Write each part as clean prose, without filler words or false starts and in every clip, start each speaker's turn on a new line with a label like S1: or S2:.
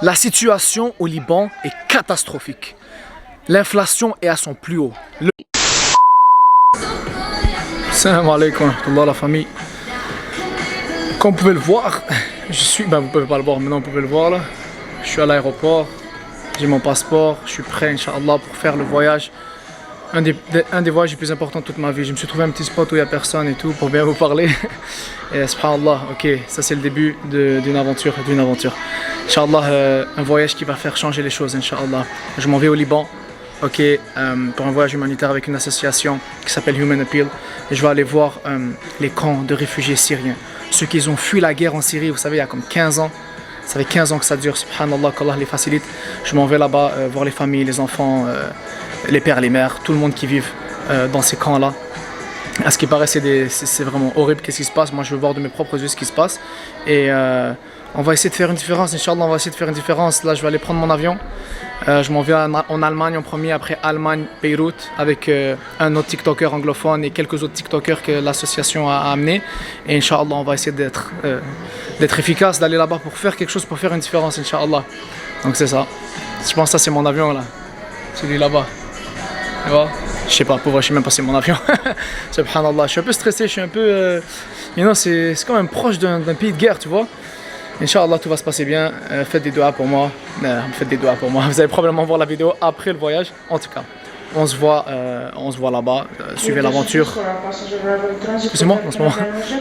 S1: La situation au Liban est catastrophique. L'inflation est à son plus haut. Salam alaikum wa la famille. Comme vous pouvez le voir, vous pouvez pas le voir, maintenant vous pouvez le voir là. Je suis à l'aéroport, j'ai mon passeport, je suis prêt, Inch'Allah, pour faire le voyage. Un des voyages les plus importants de toute ma vie. Je me suis trouvé un petit spot où il n'y a personne et tout pour bien vous parler. Et subhanallah, ok, ça c'est le début d'une aventure. Inch'Allah, un voyage qui va faire changer les choses, Inch'Allah. Je m'en vais au Liban, ok, pour un voyage humanitaire avec une association qui s'appelle Human Appeal. Et je vais aller voir les camps de réfugiés syriens. Ceux qui ont fui la guerre en Syrie, vous savez, il y a comme 15 ans. Ça fait 15 ans que ça dure, subhanallah, qu'Allah les facilite. Je m'en vais là-bas voir les familles, les enfants, les pères, les mères, tout le monde qui vit dans ces camps-là. À ce qui paraît, c'est vraiment horrible qu'est-ce qui se passe. Moi, je veux voir de mes propres yeux ce qui se passe. Et on va essayer de faire une différence, Inch'Allah, on va essayer de faire une différence. Là, je vais aller prendre mon avion. Je m'en vais en Allemagne en premier, après Allemagne, Beyrouth, avec un autre TikToker anglophone et quelques autres TikTokers que l'association a amenés. Et Inch'Allah, on va essayer d'être efficace, d'aller là-bas pour faire quelque chose, pour faire une différence, Inch'Allah. Donc c'est ça. Je pense que ça, c'est mon avion là. Celui là-bas. Tu vois? Je sais pas, je sais même pas si c'est mon avion. Subhanallah, je suis un peu stressé, je suis un peu... c'est quand même proche d'un pays de guerre, tu vois. Inch'Allah, tout va se passer bien. Faites des doigts pour moi. Vous allez probablement voir la vidéo après le voyage. En tout cas, on se voit là-bas. Suivez l'aventure. Excusez-moi, en ce moment.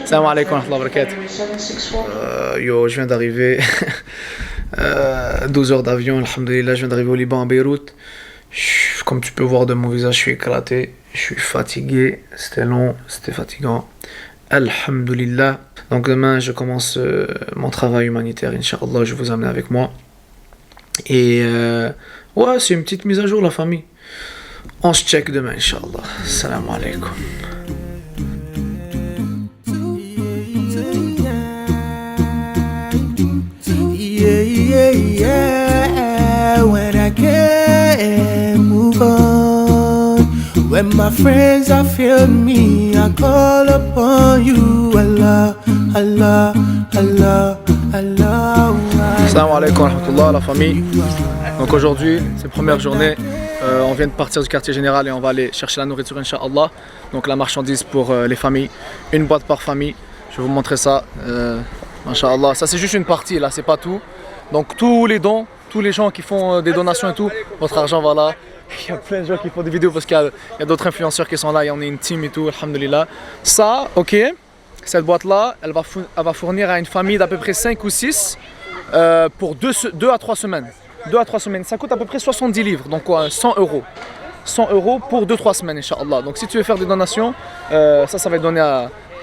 S1: Salam alaikum wa rahmatullahi wa barakatuh. Yo, je viens d'arriver. 12 heures d'avion, alhamdoulilah. Je viens d'arriver au Liban, à Beyrouth. Comme tu peux voir de mon visage, je suis éclaté. Je suis fatigué. C'était long, c'était fatigant. Alhamdulillah. Donc demain je commence mon travail humanitaire, Inch'Allah, je vais vous amener avec moi. Et ouais, c'est une petite mise à jour la famille. On se check demain, Inch'Allah. Salam alaikum.
S2: When I can't move on, when my friends have failed me, I call upon you, Allah, Allah, Allah, Allah.
S1: Salam alaikum wa rahmatullah, la famille. Donc aujourd'hui, c'est la première journée. On vient de partir du quartier général et on va aller chercher la nourriture, Inch'Allah. Donc la marchandise pour les familles, une boîte par famille. Je vais vous montrer ça. Inch'Allah, ça c'est juste une partie là, c'est pas tout. Donc tous les dons, tous les gens qui font des donations et tout, votre argent va là. Il y a plein de gens qui font des vidéos parce qu'il y a d'autres influenceurs qui sont là et on est une team et tout, alhamdulillah. Ça, ok, cette boîte-là, elle va fournir à une famille d'à peu près 5 ou 6 pour 2 à 3 semaines. 2 à 3 semaines, ça coûte à peu près 70 livres, donc quoi, 100 euros. 100 euros pour 2-3 semaines, Inch'Allah. Donc si tu veux faire des donations, ça va être donné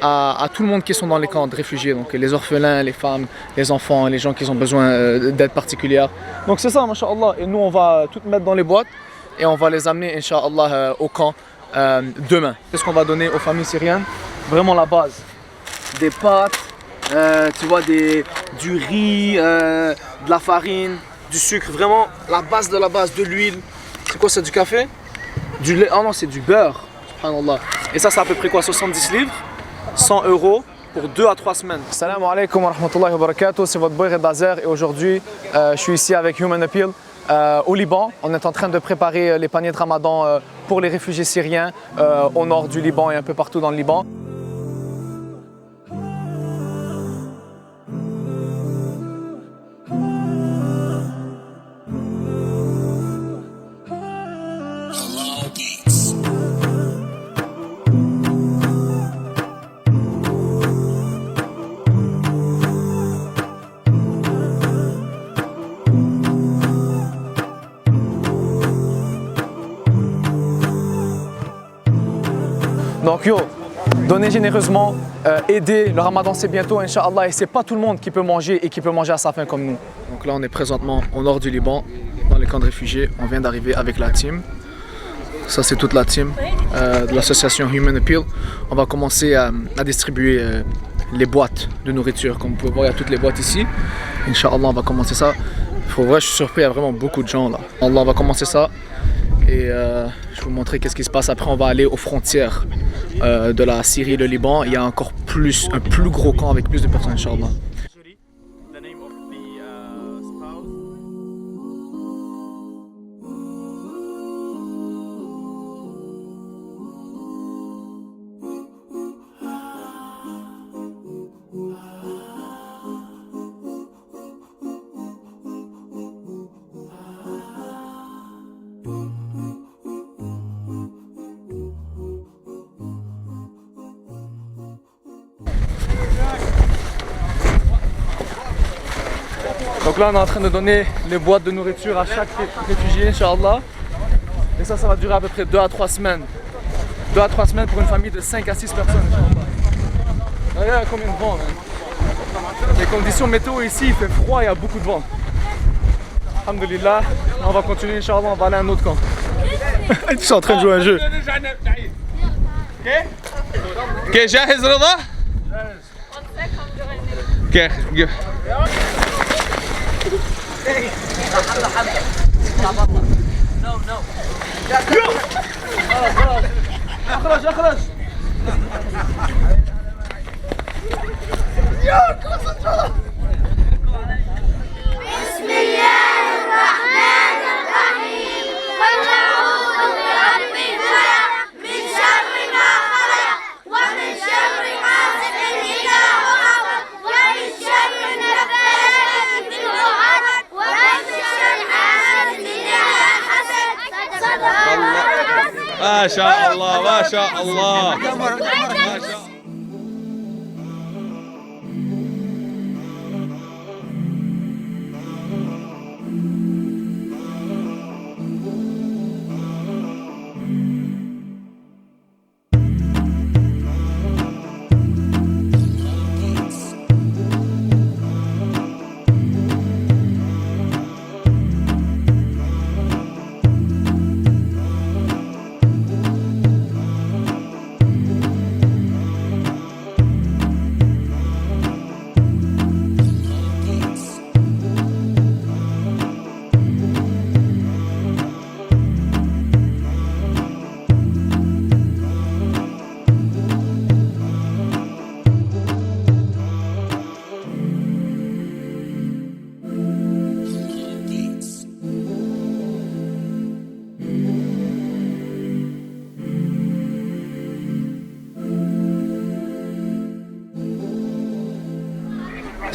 S1: à tout le monde qui sont dans les camps de réfugiés, donc les orphelins, les femmes, les enfants, les gens qui ont besoin d'aide particulière. Donc c'est ça, Masha'Allah. Et nous, on va tout mettre dans les boîtes et on va les amener, Inch'Allah, au camp demain. Qu'est-ce qu'on va donner aux familles syriennes? Vraiment la base. Des pâtes, tu vois, du riz, de la farine, du sucre. Vraiment la base de la base, de l'huile. C'est quoi ça, du café? Du lait? Oh non, c'est du beurre. Subhanallah. Et ça, c'est à peu près quoi? 70 livres? 100 euros pour 2 à 3 semaines. Salam alaikum wa rahmatullahi wa barakatuh, c'est votre boy Red Lazer et aujourd'hui je suis ici avec Human Appeal au Liban. On est en train de préparer les paniers de Ramadan pour les réfugiés syriens au nord du Liban et un peu partout dans le Liban. Donc yo, donnez généreusement, aidez, le Ramadan c'est bientôt, Inch'Allah, et c'est pas tout le monde qui peut manger et qui peut manger à sa faim comme nous. Donc là on est présentement au nord du Liban, dans les camps de réfugiés, on vient d'arriver avec la team. Ça c'est toute la team de l'association Human Appeal. On va commencer à distribuer les boîtes de nourriture, comme vous pouvez voir il y a toutes les boîtes ici. Inch'Allah on va commencer ça. Pour vrai je suis surpris, il y a vraiment beaucoup de gens là. Allah, on va commencer ça. Et je vais vous montrer qu'est-ce qui se passe. Après on va aller aux frontières de la Syrie et le Liban. Il y a encore un plus gros camp avec plus de personnes, Inch'Allah. Donc là on est en train de donner les boîtes de nourriture à chaque réfugié, Inch'Allah. Et ça va durer à peu près 2 à 3 semaines. 2 à 3 semaines pour une famille de 5 à 6 personnes, Inch'Allah. Regarde combien de vent, hein. Les conditions météo ici, il fait froid, il y a beaucoup de vent. Alhamdulillah, on va continuer, Inch'Allah, on va aller à un autre camp. Ils sont en train de jouer à un jeu.
S3: Ok, جاهز رضا؟ اوكي
S1: اخرج اخرج
S4: بسم الله الرحمن الرحيم قل أعوذ برب الفلق من شر ما خلق ومن شر حاسد إذا وقب ومن شر النفاثات في العقد ومن شر حاسد إذا حسد صدق الله.
S3: ما شاء الله ما شاء الله ما شاء الله.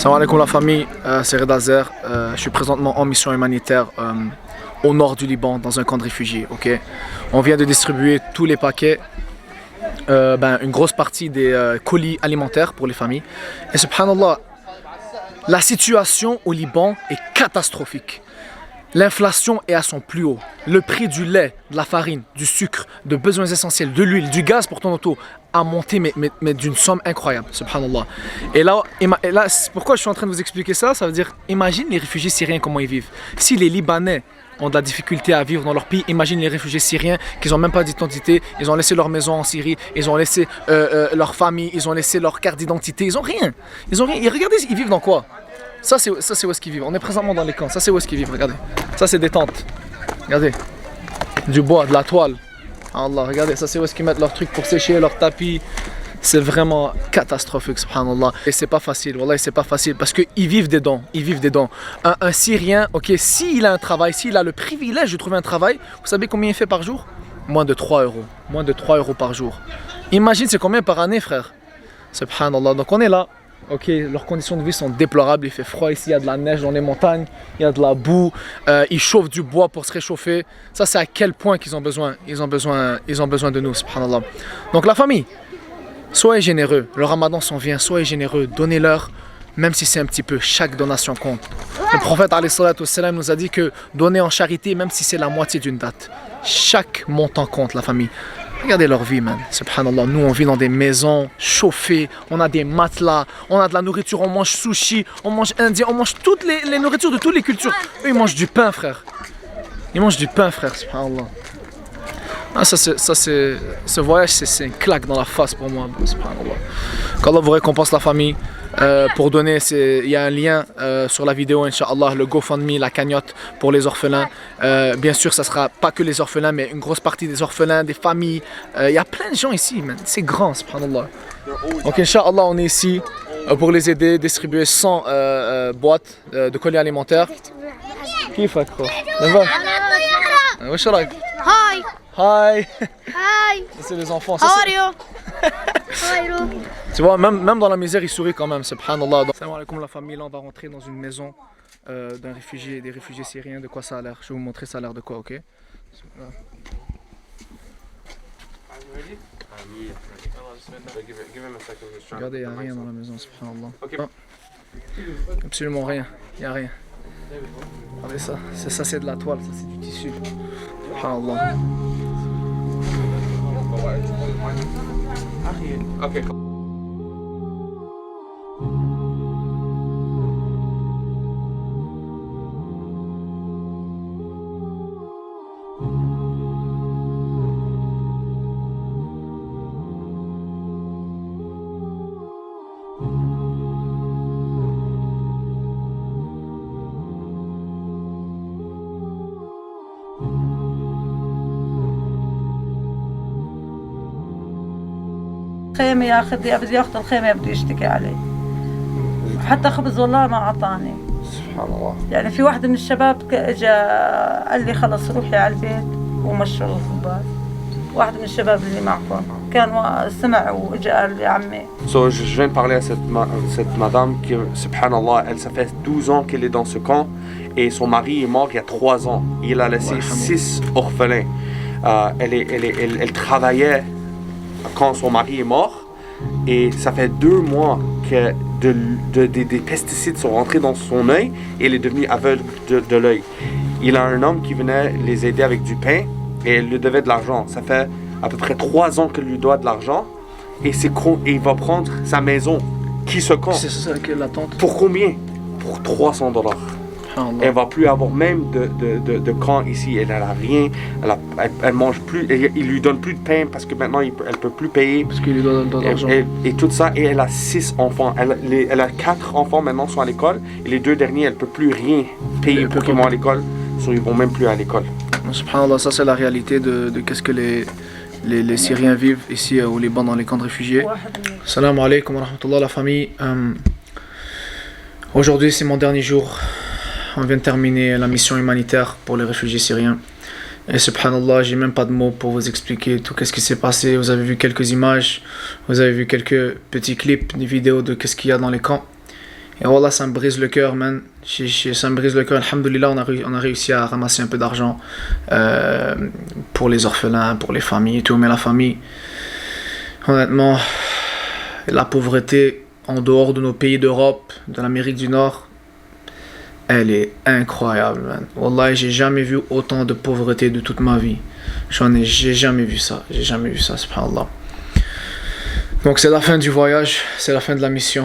S1: Salam alaikum la famille, c'est Reda Zer. Je suis présentement en mission humanitaire au nord du Liban dans un camp de réfugiés. Okay, on vient de distribuer tous les paquets, une grosse partie des colis alimentaires pour les familles. Et subhanallah, la situation au Liban est catastrophique. L'inflation est à son plus haut. Le prix du lait, de la farine, du sucre, de besoins essentiels, de l'huile, du gaz pour ton auto a monté mais d'une somme incroyable, subhanallah. Et là, pourquoi je suis en train de vous expliquer ça? Ça veut dire, imagine les réfugiés syriens comment ils vivent. Si les Libanais ont de la difficulté à vivre dans leur pays, imagine les réfugiés syriens qui n'ont même pas d'identité, ils ont laissé leur maison en Syrie, ils ont laissé leur famille, ils ont laissé leur carte d'identité, ils ont rien. Et regardez, ils vivent dans quoi? Ça c'est où est-ce qu'ils vivent. On est présentement dans les camps. Ça c'est où est-ce qu'ils vivent. Regardez. Ça c'est des tentes. Regardez. Du bois, de la toile. Allah, regardez. Ça c'est où est-ce qu'ils mettent leurs trucs pour sécher, leurs tapis. C'est vraiment catastrophique, subhanallah. Et c'est pas facile. Wallah, c'est pas facile parce qu'ils vivent des dons. Ils vivent des dons. Un Syrien, ok, s'il a un travail, s'il a le privilège de trouver un travail, vous savez combien il fait par jour? Moins de 3 euros. Moins de 3 euros par jour. Imagine, c'est combien par année, frère? Subhanallah. Donc on est là. Ok, leurs conditions de vie sont déplorables, il fait froid ici, il y a de la neige dans les montagnes, il y a de la boue, ils chauffent du bois pour se réchauffer. Ça c'est à quel point qu'ils ont besoin, ils ont besoin de nous, subhanallah. Donc la famille, soyez généreux, le ramadan s'en vient, soyez généreux, donnez-leur, même si c'est un petit peu, chaque donation compte. Le prophète alayhi salatu wassalam nous a dit que donner en charité, même si c'est la moitié d'une date, chaque montant compte, la famille. Regardez leur vie, man. Subhanallah, nous on vit dans des maisons chauffées, on a des matelas, on a de la nourriture, on mange sushi, on mange indien, on mange toutes les nourritures de toutes les cultures. Eux, ils mangent du pain, frère. Ils mangent du pain, frère, subhanallah. Ah, ce voyage, c'est une claque dans la face pour moi, subhanallah. Qu'Allah vous récompense la famille. Pour donner, il y a un lien sur la vidéo, Inch'Allah, le GoFundMe, la cagnotte pour les orphelins. Bien sûr, ça sera pas que les orphelins, mais une grosse partie des orphelins, des familles. Il y a plein de gens ici, man. C'est grand, subhanallah. Donc, Inch'Allah, on est ici pour les aider, distribuer 100 boîtes de colis alimentaires. كيفك خو؟ وش رايك؟
S4: Hi.
S1: Hi.
S4: Hi.
S1: C'est les enfants.
S4: How are you? How are you?
S1: Tu vois, même dans la misère, ils sourient quand même, subhanallah. Salam alaikum la famille, là on va rentrer dans une maison d'un réfugié, des réfugiés syriens. De quoi ça a l'air? Je vais vous montrer ça a l'air de quoi, ok? Regardez, il n'y a rien dans la maison, subhanallah. Absolument rien, il n'y a rien. Regardez ça. Ça c'est de la toile, ça c'est du tissu. Subhanallah.
S3: Okay.
S5: خيمة ياخذ بدي اخذ الخيمة بدي يشتكي علي حتى خبز والله ما اعطاني
S1: سبحان الله.
S5: يعني في واحد من الشباب اجى قال لي خلص روحي على البيت ومشوا الخباز واحد من الشباب اللي معكم كان سمع واجى قال لي عمي.
S6: So, je viens de parler à cette madame qui, subhanallah, ça fait 12 ans qu'elle est dans ce camp et son mari est mort il y a 3 ans. Il a laissé 6 orphelins. Elle travaillait quand son mari est mort et ça fait 2 mois que des pesticides sont rentrés dans son œil et elle est devenue aveugle de l'œil. Il a un homme qui venait les aider avec du pain et elle lui devait de l'argent. Ça fait à peu près 3 ans qu'elle lui doit de l'argent et il va prendre sa maison qui se compte.
S1: C'est ça que l'attente.
S6: Pour combien? Pour $300. Elle va plus avoir même de camp ici. Elle n'a rien. Elle mange plus. Il lui donne plus de pain parce que maintenant elle peut plus payer.
S1: Parce qu'il lui donne de l'argent.
S6: Et tout ça. Et elle a 6 enfants. Elle a 4 enfants maintenant sont à l'école. Et les 2 derniers, elle peut plus rien payer pour qu'ils vont à l'école. So, ils vont même plus à l'école.
S1: Subhanallah, ça c'est la réalité de qu'est-ce que les Syriens vivent ici au Liban dans les camps de réfugiés. Salam alaikum wa rahmatullah la famille. Aujourd'hui c'est mon dernier jour. On vient de terminer la mission humanitaire pour les réfugiés syriens. Et subhanallah, j'ai même pas de mots pour vous expliquer tout ce qui s'est passé. Vous avez vu quelques images, vous avez vu quelques petits clips, des vidéos de qu'est-ce qu'il y a dans les camps. Et voilà, ça me brise le cœur, man. Ça me brise le cœur. Alhamdoulilah, on a réussi à ramasser un peu d'argent pour les orphelins, pour les familles et tout. Mais la famille, honnêtement, la pauvreté en dehors de nos pays d'Europe, de l'Amérique du Nord, elle est incroyable, man. Wallah, j'ai jamais vu autant de pauvreté de toute ma vie. J'ai jamais vu ça. J'ai jamais vu ça, subhanallah. Donc c'est la fin du voyage, c'est la fin de la mission.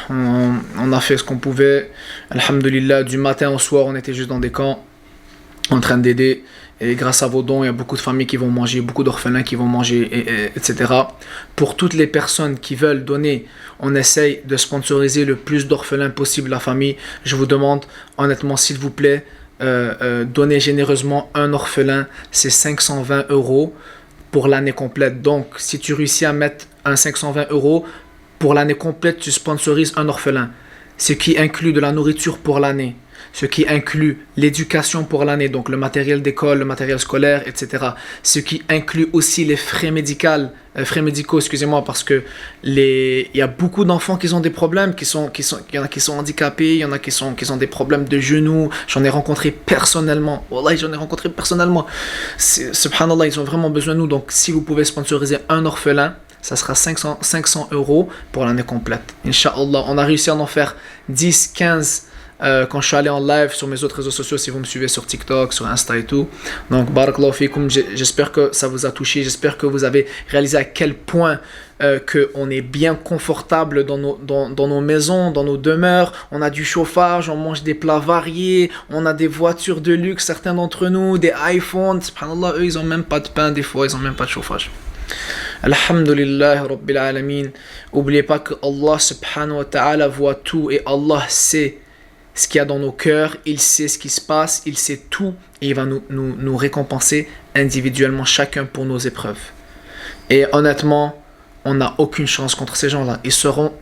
S1: On a fait ce qu'on pouvait. Alhamdulillah, du matin au soir, on était juste dans des camps, en train d'aider. Et grâce à vos dons, il y a beaucoup de familles qui vont manger, beaucoup d'orphelins qui vont manger, etc. Pour toutes les personnes qui veulent donner, on essaye de sponsoriser le plus d'orphelins possible la famille. Je vous demande, honnêtement, s'il vous plaît, donnez généreusement un orphelin, c'est 520 € pour l'année complète. Donc, si tu réussis à mettre un 520 € pour l'année complète, tu sponsorises un orphelin. Ce qui inclut de la nourriture pour l'année. Ce qui inclut l'éducation pour l'année, donc le matériel d'école, le matériel scolaire, etc. Ce qui inclut aussi les frais médicaux, excusez-moi, parce que il y a beaucoup d'enfants qui ont des problèmes, il y en a qui sont handicapés, il y en a qui ont des problèmes de genoux. J'en ai rencontré personnellement. Wallah, j'en ai rencontré personnellement. Subhanallah, ils ont vraiment besoin de nous. Donc, si vous pouvez sponsoriser un orphelin, ça sera 500 € pour l'année complète. Inch'Allah, on a réussi à en faire 10, 15 quand je suis allé en live sur mes autres réseaux sociaux, si vous me suivez sur TikTok, sur Insta et tout. Donc, barakallahu fikum, j'espère que ça vous a touché, j'espère que vous avez réalisé à quel point qu'on est bien confortable dans nos maisons, dans nos demeures. On a du chauffage, on mange des plats variés, on a des voitures de luxe, certains d'entre nous, des iPhones. Subhanallah, eux, ils n'ont même pas de pain, des fois, ils n'ont même pas de chauffage. Alhamdulillah Rabbil Alamin. N'oubliez pas que Allah subhanahu wa ta'ala voit tout et Allah sait ce qu'il y a dans nos cœurs, il sait ce qui se passe, il sait tout et il va nous récompenser individuellement chacun pour nos épreuves. Et honnêtement, on n'a aucune chance contre ces gens-là. Ils seront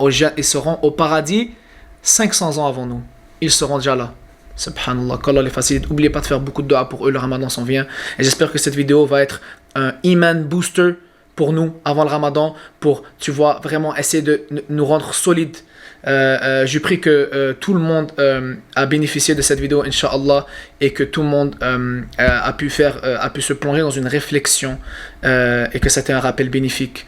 S1: au paradis 500 ans avant nous. Ils seront déjà là. Subhanallah, qu'Allah les facilite. N'oubliez pas de faire beaucoup de dua pour eux, le ramadan s'en vient. Et j'espère que cette vidéo va être un iman booster pour nous avant le ramadan, pour, tu vois, vraiment essayer de nous rendre solides. Je prie que tout le monde a bénéficié de cette vidéo, Inch'Allah, et que tout le monde a pu se plonger dans une réflexion et que c'était un rappel bénéfique.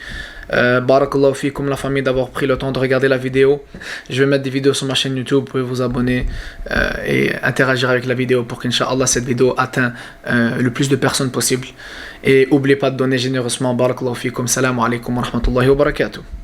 S1: Barakallahu fikum la famille d'avoir pris le temps de regarder la vidéo. Je vais mettre des vidéos sur ma chaîne YouTube, vous pouvez vous abonner et interagir avec la vidéo pour qu'Inch'Allah cette vidéo atteigne le plus de personnes possible. Et n'oubliez pas de donner généreusement. Barakallahu fikum. Salam alaikum wa rahmatullahi wa barakatuh.